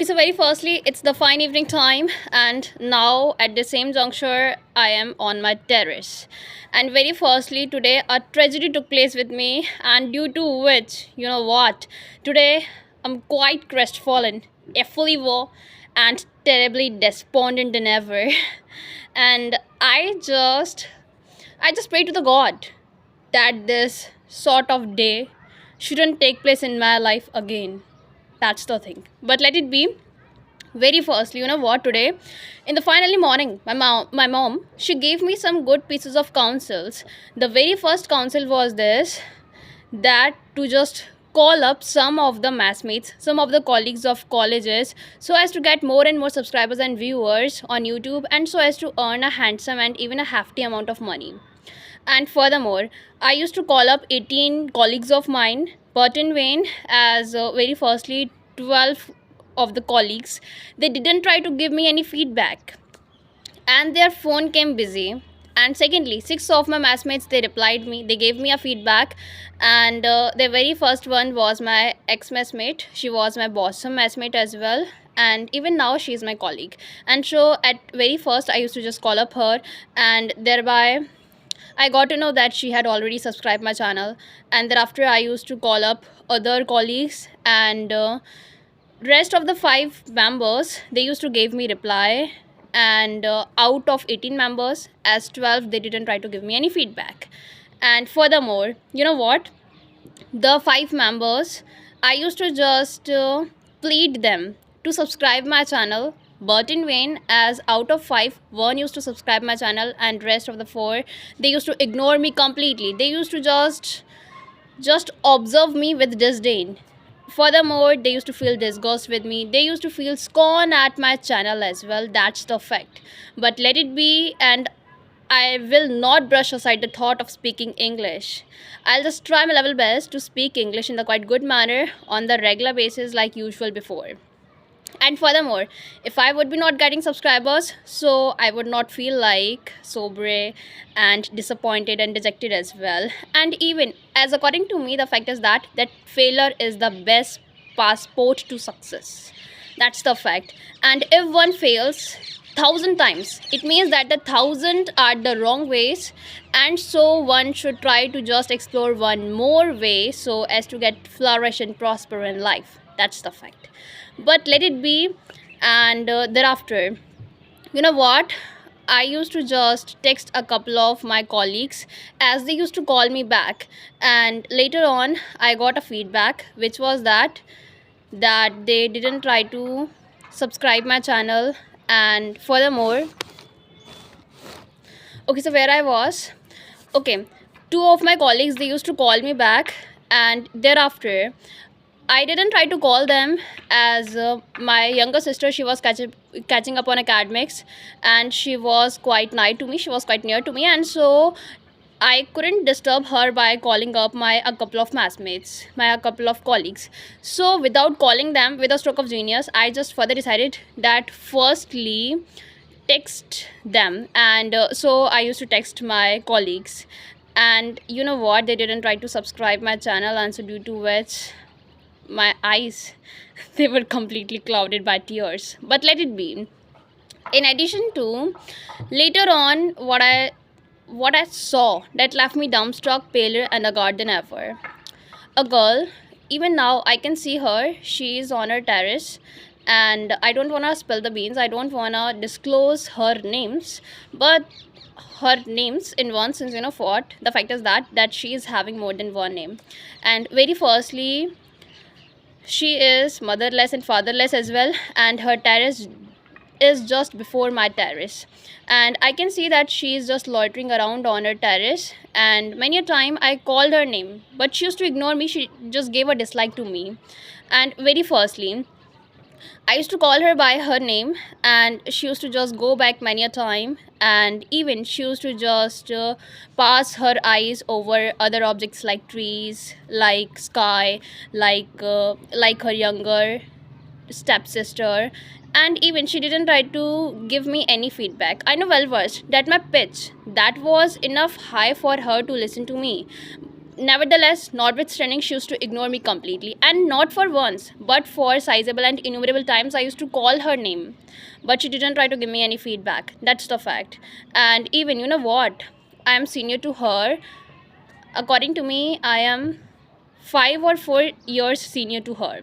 Okay, so very firstly, it's the fine evening time, and now at the same juncture, I am on my terrace. And very firstly, today a tragedy took place with me, and due to which, you know what, today I'm quite crestfallen, fully woe, and terribly despondent than ever. And I just pray to the God that this sort of day shouldn't take place in my life again. That's the thing. But let it be. Very firstly, you know what, today in the finally morning, my mom, she gave me some good pieces of counsels. The very first counsel was this, that to just call up some of the massmates, some of the colleagues of colleges, so as to get more and more subscribers and viewers on YouTube, and so as to earn a handsome and even a hefty amount of money. And furthermore, I used to call up 18 colleagues of mine, but in vain, as very firstly, 12 of the colleagues, they didn't try to give me any feedback, and their phone came busy. And secondly, six of my massmates, they replied me, they gave me a feedback. And the very first one was my ex massmate. She was my bosom massmate as well, and even now she is my colleague. And so at very first I used to just call up her, and thereby I got to know that she had already subscribed my channel. And thereafter I used to call up other colleagues, and rest of the 5 members, they used to give me reply. And out of 18 members, as 12, they didn't try to give me any feedback. And furthermore, you know what, the 5 members, I used to just plead them to subscribe my channel, but in vain, as out of 5, one used to subscribe my channel, and rest of the 4, they used to ignore me completely. They used to just observe me with disdain. Furthermore, they used to feel disgust with me. They used to feel scorn at my channel as well. That's the fact. But let it be, and I will not brush aside the thought of speaking English. I'll just try my level best to speak English in the quite good manner on the regular basis like usual before. And furthermore, if I would be not getting subscribers, so I would not feel like sobre and disappointed and dejected as well. And even as according to me, the fact is that failure is the best passport to success. That's the fact. And if one fails 1,000 times, it means that the 1,000 are the wrong ways, and so one should try to just explore one more way so as to get flourish and prosper in life. That's the fact. But let it be. And thereafter, you know what, I used to just text a couple of my colleagues, as they used to call me back. And later on I got a feedback, which was that they didn't try to subscribe my channel. And furthermore, okay, so where I was, okay, 2 of my colleagues, they used to call me back. And thereafter I didn't try to call them, as my younger sister, she was catching up on academics, and she was quite nigh to me, she was quite near to me, and so I couldn't disturb her by calling up a couple of massmates, a couple of colleagues. So without calling them, with a stroke of genius, I just further decided that firstly text them. And so I used to text my colleagues, and you know what, they didn't try to subscribe my channel, and so due to which my eyes they were completely clouded by tears. But let it be. In addition to, later on, what I saw that left me dumbstruck, paler and aghast than ever. A girl, even now I can see her, she is on her terrace, and I don't want to spill the beans, I don't want to disclose her names, but her names in one sense, you know what, the fact is that she is having more than one name. And very firstly, she is motherless and fatherless as well, and her terrace is just before my terrace. And I can see that she is just loitering around on her terrace, and many a time I called her name, but she used to ignore me, she just gave a dislike to me. And very firstly, I used to call her by her name, and she used to just go back many a time, and even she used to just pass her eyes over other objects like trees, like sky, like her younger stepsister. And even she didn't try to give me any feedback. I know well versed that my pitch, that was enough high for her to listen to me. Nevertheless, notwithstanding, she used to ignore me completely. And not for once, but for sizable and innumerable times, I used to call her name. But she didn't try to give me any feedback. That's the fact. And even, you know what? I am senior to her. According to me, I am 5 or 4 years senior to her.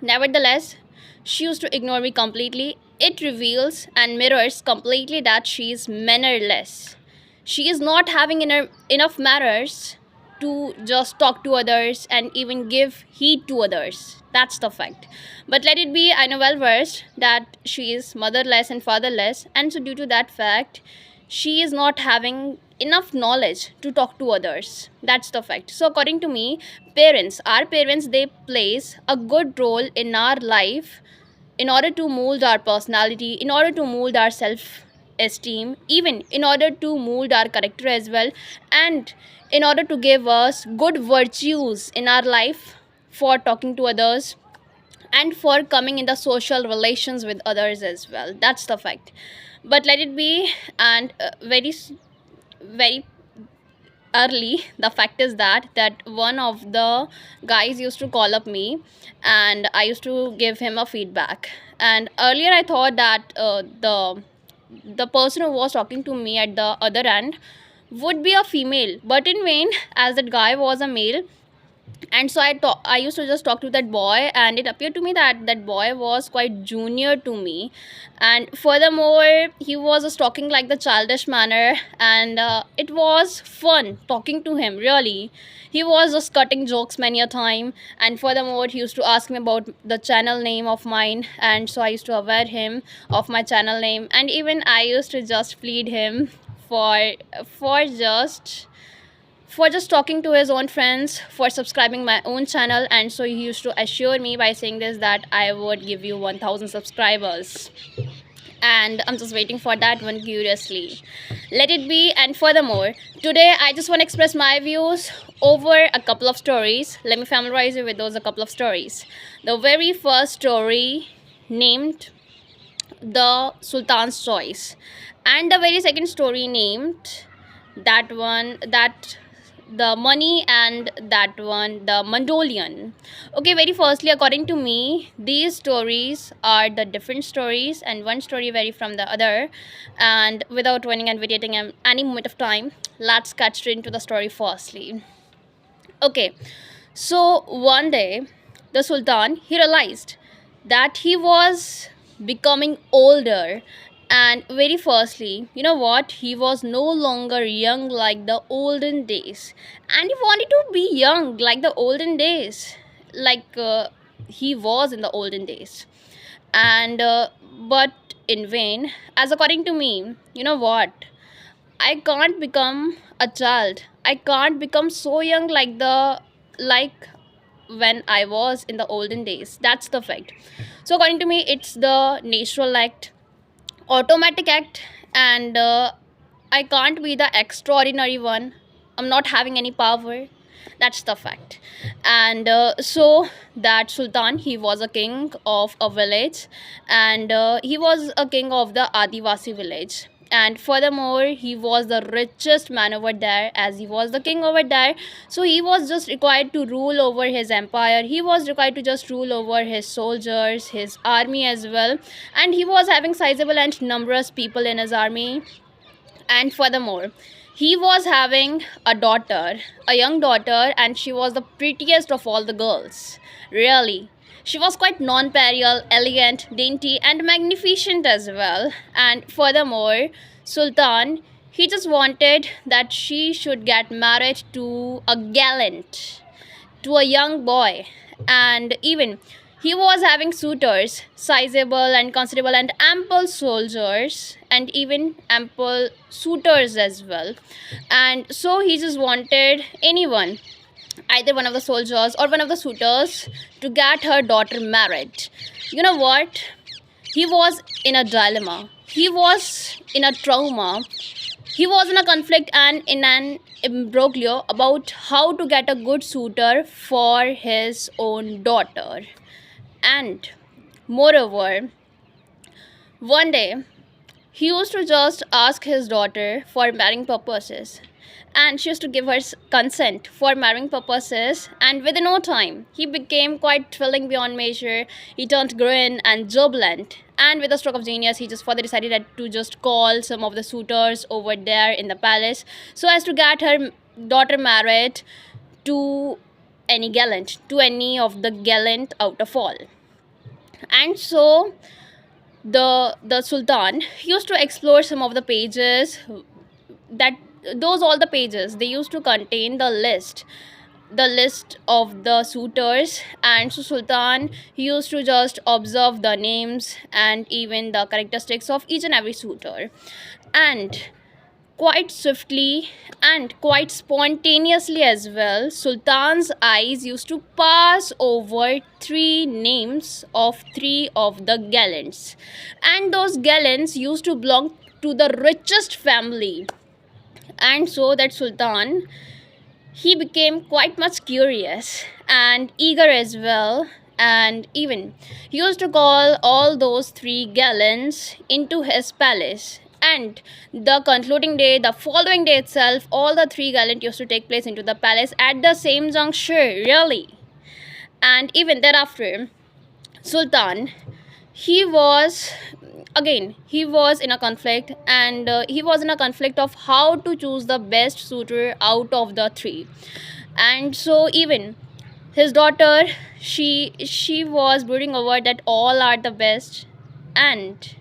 Nevertheless, she used to ignore me completely. It reveals and mirrors completely that she is mannerless. She is not having enough manners to just talk to others and even give heed to others. That's the fact. But let it be, I know well versed that she is motherless and fatherless, and so due to that fact, she is not having enough knowledge to talk to others. That's the fact. So according to me, our parents, they plays a good role in our life in order to mold our personality, in order to mold our self esteem, even in order to mold our character as well, and in order to give us good virtues in our life for talking to others and for coming in the social relations with others as well. That's the fact. But let it be, and very early, the fact is that one of the guys used to call up me, and I used to give him a feedback. And earlier I thought that the person who was talking to me at the other end would be a female, but in vain, as that guy was a male. And so I used to just talk to that boy, and it appeared to me that that boy was quite junior to me. And furthermore, he was just talking like the childish manner, and it was fun talking to him, really. He was just cutting jokes many a time, and furthermore, he used to ask me about the channel name of mine, and so I used to aware him of my channel name, and even I used to just plead him for for just for just talking to his own friends, for subscribing my own channel. And so he used to assure me by saying this, that I would give you 1000 subscribers, and I'm just waiting for that one curiously. Let it be. And furthermore, today I just want to express my views over a couple of stories. Let me familiarize you with those a couple of stories. The very first story, named The Sultan's Choice, and the very second story, named that the money, and that one, the Mandolian. Okay, very firstly, according to me, these stories are the different stories, and one story vary from the other. And without running and waiting any moment of time, let's cut straight into the story firstly. Okay, so one day, the Sultan, he realized that he was becoming older. And very firstly, you know what? He was no longer young like the olden days. And he wanted to be young like the olden days, like he was in the olden days. And but in vain, as according to me, you know what? I can't become a child. I can't become so young like when I was in the olden days. That's the fact. So according to me, it's the natural act, automatic act, and I can't be the extraordinary one. I'm not having any power. That's the fact. And so that Sultan, he was a king of a village, and he was a king of the Adivasi village. And furthermore, he was the richest man over there, as he was the king over there. So he was just required to rule over his empire. He was required to just rule over his soldiers, his army as well. And he was having sizable and numerous people in his army. And furthermore, he was having a daughter, a young daughter, and she was the prettiest of all the girls. Really. She was quite non-parial, elegant, dainty, and magnificent as well. And furthermore, Sultan, he just wanted that she should get married to a gallant, to a young boy. And even he was having suitors, sizable and considerable and ample soldiers, and even ample suitors as well. And so he just wanted anyone, either one of the soldiers or one of the suitors, to get her daughter married. You know what? He was in a dilemma. He was in a trauma. He was in a conflict and in an imbroglio about how to get a good suitor for his own daughter. And moreover, one day he used to just ask his daughter for marrying purposes. and she used to give her consent for marrying purposes. And within no time, he became quite thrilling beyond measure. He turned grin and jubilant. And with a stroke of genius, he just further decided to just call some of the suitors over there in the palace so as to get her daughter married to to any of the gallant out of all. And so the sultan used to explore some of the pages that those all the pages they used to contain the list of the suitors. And so sultan he used to just observe the names and even the characteristics of each and every suitor. And quite swiftly and quite spontaneously as well, sultan's eyes used to pass over three names of three of the gallants, and those gallants used to belong to the richest family. And so that sultan he became quite much curious and eager as well. And even he used to call all those three gallants into his palace. And the concluding day, the following day itself, all the three gallants used to take place into the palace at the same juncture, really. And even thereafter, Sultan he was he was in a conflict, and he was in a conflict of how to choose the best suitor out of the three. And so even his daughter she was brooding over that all are the best, and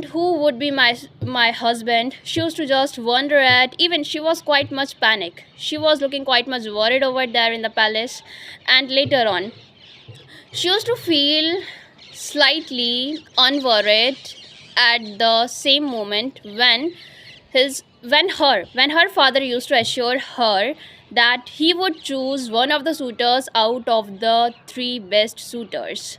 who would be my husband. She used to just wonder at, even she was quite much panic, she was looking quite much worried over there in the palace. And later on she used to feel slightly unworried at the same moment when her father used to assure her that he would choose one of the suitors out of the three best suitors.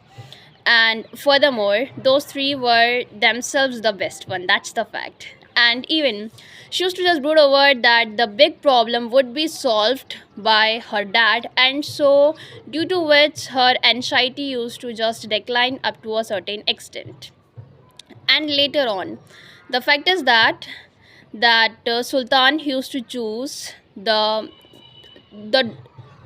And furthermore, those three were themselves the best one, that's the fact. And even she used to just brood over that the big problem would be solved by her dad, and so due to which her anxiety used to just decline up to a certain extent. And later on, the fact is that sultan used to choose the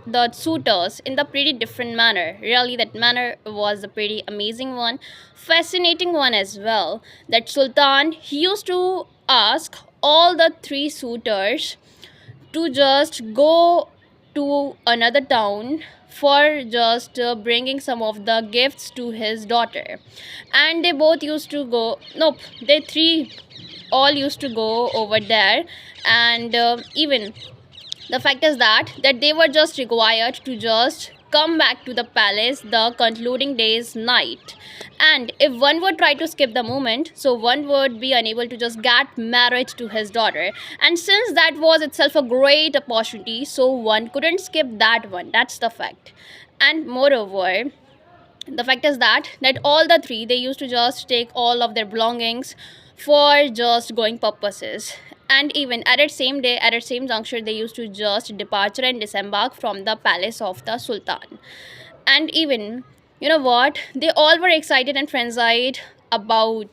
the suitors in the pretty different manner. Really, that manner was a pretty amazing one, fascinating one as well. That sultan he used to ask all the three suitors to just go to another town for just bringing some of the gifts to his daughter. And they both used to go, nope, they three all used to go over there. And even the fact is that they were just required to just come back to the palace the concluding day's night. And if one would try to skip the moment, so one would be unable to just get married to his daughter. And since that was itself a great opportunity, so one couldn't skip that one, that's the fact. And moreover, the fact is that all the three they used to just take all of their belongings for just going purposes. And even at that same day, at that same juncture, they used to just departure and disembark from the palace of the sultan. And even, you know what, they all were excited and frenzied about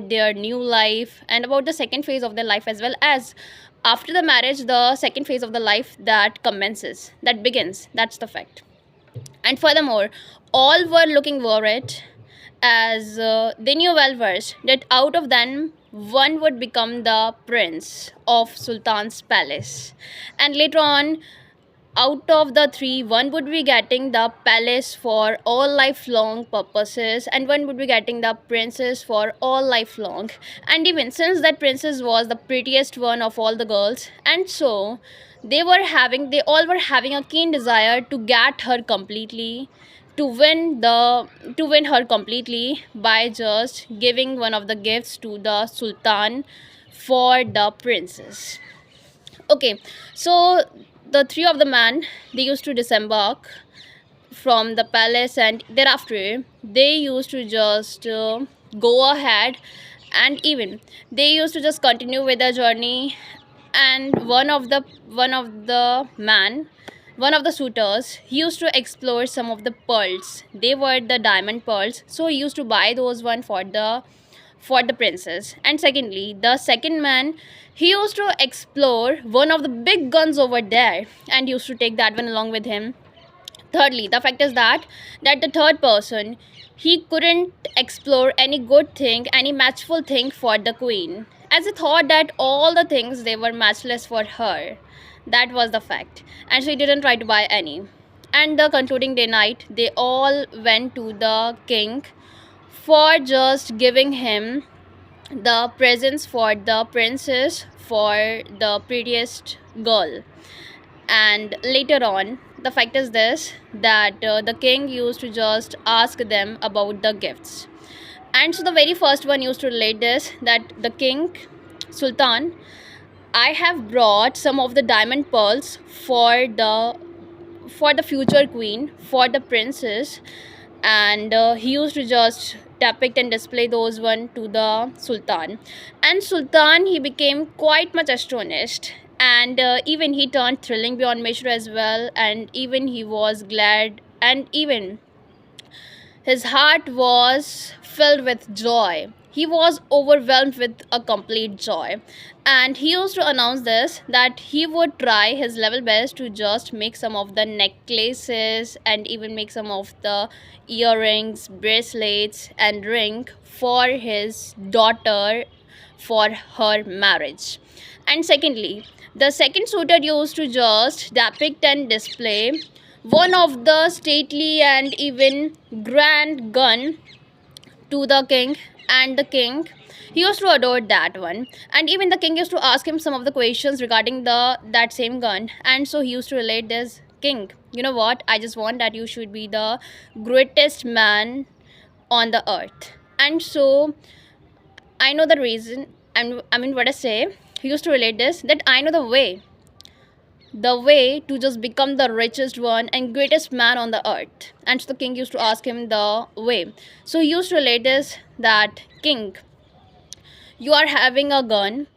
their new life and about the second phase of their life, as well as after the marriage the second phase of the life that begins, that's the fact. And furthermore, all were looking worried, as they knew well versed that out of them one would become the prince of sultan's palace. And later on, out of the three, one would be getting the palace for all lifelong purposes, and one would be getting the princess for all lifelong. And even since that princess was the prettiest one of all the girls, and so they all were having a keen desire to get her completely, to win her completely by just giving one of the gifts to the sultan for the princess. Okay, so the three of the men they used to disembark from the palace, and thereafter they used to just go ahead, and even they used to just continue with the journey. And one of the suitors he used to explore some of the pearls, they were the diamond pearls, so he used to buy those one for the princess. And secondly, the second man, he used to explore one of the big guns over there and used to take that one along with him. Thirdly, the fact is that the third person, he couldn't explore any good thing, any matchful thing for the queen, as he thought that all the things they were matchless for her. That was the fact, and she didn't try to buy any. And the concluding day night, they all went to the king for just giving him the presents for the princess, for the prettiest girl. And later on, the fact is this, that the king used to just ask them about the gifts. And so the very first one used to relate this, that the king, sultan, I have brought some of the diamond pearls for the future queen, for the princess. And he used to just depict and display those one to the sultan. And sultan, he became quite much astonished, and even he turned thrilling beyond measure as well, and even he was glad, and even his heart was filled with joy. He was overwhelmed with a complete joy. And he used to announce this, that he would try his level best to just make some of the necklaces and even make some of the earrings, bracelets, and ring for his daughter for her marriage. And secondly, the second suitor used to just depict and display one of the stately and even grand gun to the king. And the king, he used to adore that one. And even the king used to ask him some of the questions regarding the that same gun. And so he used to relate this, king, you know what, I just want that you should be the greatest man on the earth. And so I know the reason, and I mean what I say, he used to relate this, that I know the way to just become the richest one and greatest man on the earth. And so the king used to ask him the way. So he used to relate this, that king, you are having a gun,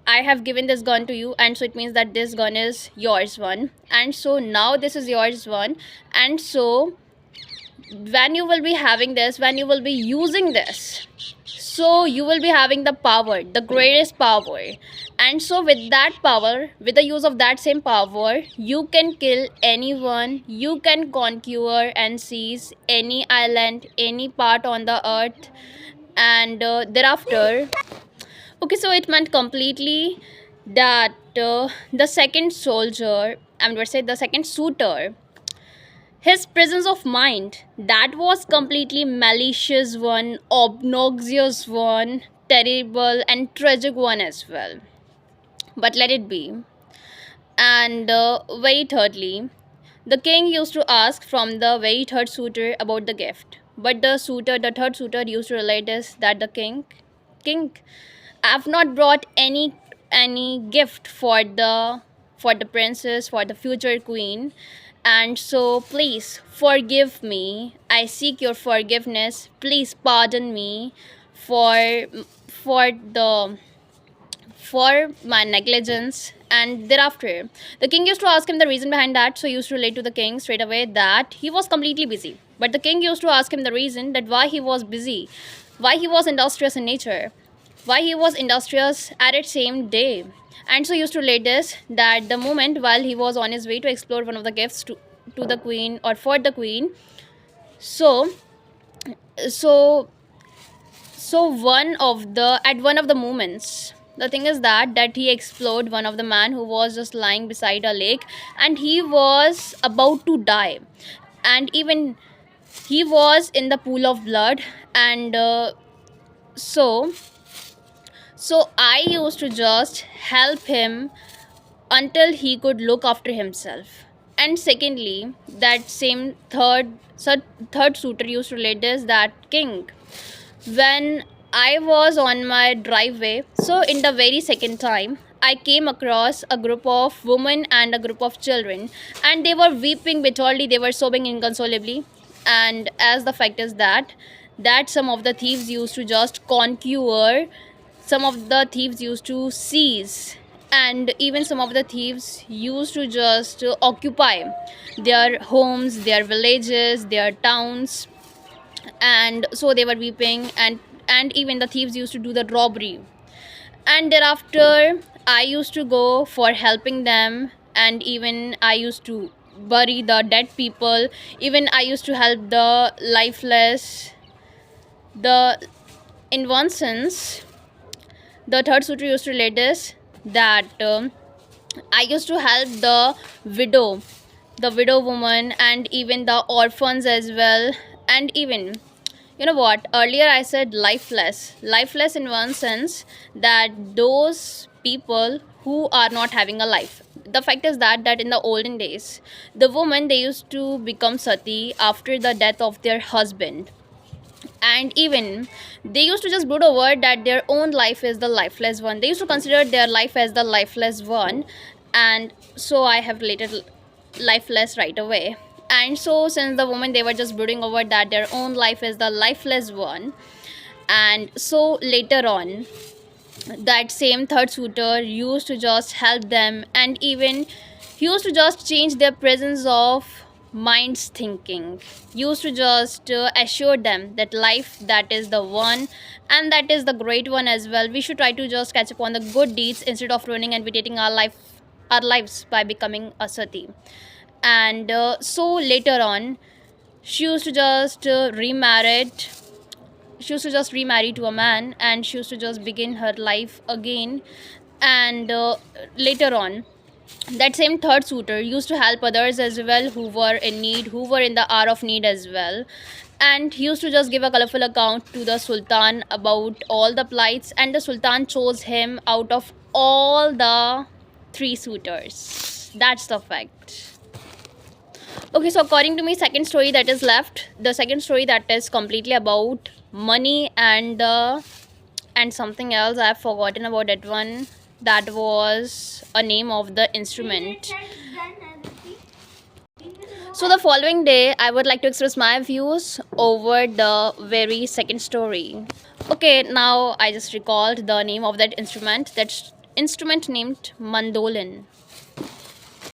I have given this gun to you, and so it means that this gun is yours one. And so now this is yours one. And so when you will be having this, when you will be using this, so you will be having the power, the greatest power. And so with that power, with the use of that same power, you can kill anyone, you can conquer and seize any island, any part on the earth. And thereafter, okay, so it meant completely that the second soldier, I'm going to say the second suitor, his presence of mind, that was completely malicious one, obnoxious one, terrible and tragic one as well. But let it be. And very thirdly, the king used to ask from the very third suitor about the gift. But the third suitor used to relate this, that the king, I have not brought any gift for the princess, for the future queen. And so please forgive me. I seek your forgiveness. Please pardon me for for the for my negligence. And thereafter, the king used to ask him the reason behind that. So he used to relate to the king straight away that he was completely busy. But the king used to ask him the reason, that why he was busy, why he was industrious in nature, why he was industrious at its same day. And so he used to relate this, that the moment while he was on his way to explore one of the gifts to the queen, or for the queen, so so one of the moments, the thing is that he explored one of the man who was just lying beside a lake, and he was about to die. And even he was in the pool of blood. And so so I used to just help him until he could look after himself. And secondly, that same third suitor used to relate this, that king, when I was on my driveway, so in the very second time, I came across a group of women and a group of children, and they were weeping bitterly, they were sobbing inconsolably. And as the fact is that some of the thieves used to just conquer, some of the thieves used to seize, and even some of the thieves used to just occupy their homes, their villages, their towns. and so they were weeping, and even the thieves used to do the robbery. And thereafter I used to go for helping them, and even I used to bury the dead people. Even I used to help the lifeless. The In one sense, the third sutra used to relate this, that I used to help widow the widow woman, and even the orphans as well. And even, you know what, earlier I said lifeless in one sense, that those people who are not having a life. The fact is that in the olden days, the women, they used to become sati after the death of their husband. And even they used to just brood over that their own life is the lifeless one. They used to consider their life as the lifeless one. And so I have related lifeless right away. And so since the women, they were just brooding over that their own life is the lifeless one, and so later on, that same third suitor used to just help them, and even he used to just change their presence of mind's thinking. Used to just assure them that life, that is the one, and that is the great one as well. We should try to just catch up on the good deeds instead of ruining and vitiating our lives by becoming a sati. And so later on, she used to just remarry to a man, and she used to just begin her life again. And later on, that same third suitor used to help others as well, who were in need, who were in the hour of need as well. And he used to just give a colorful account to the sultan about all the plights, and the sultan chose him out of all the three suitors. That's the fact. Okay, so according to me, second story that is left, the second story that is completely about money, and something else. I've forgotten about that one. That was a name of the instrument. So the following day, I would like to express my views over the very second story. Okay, now I just recalled the name of that instrument. That instrument named mandolin.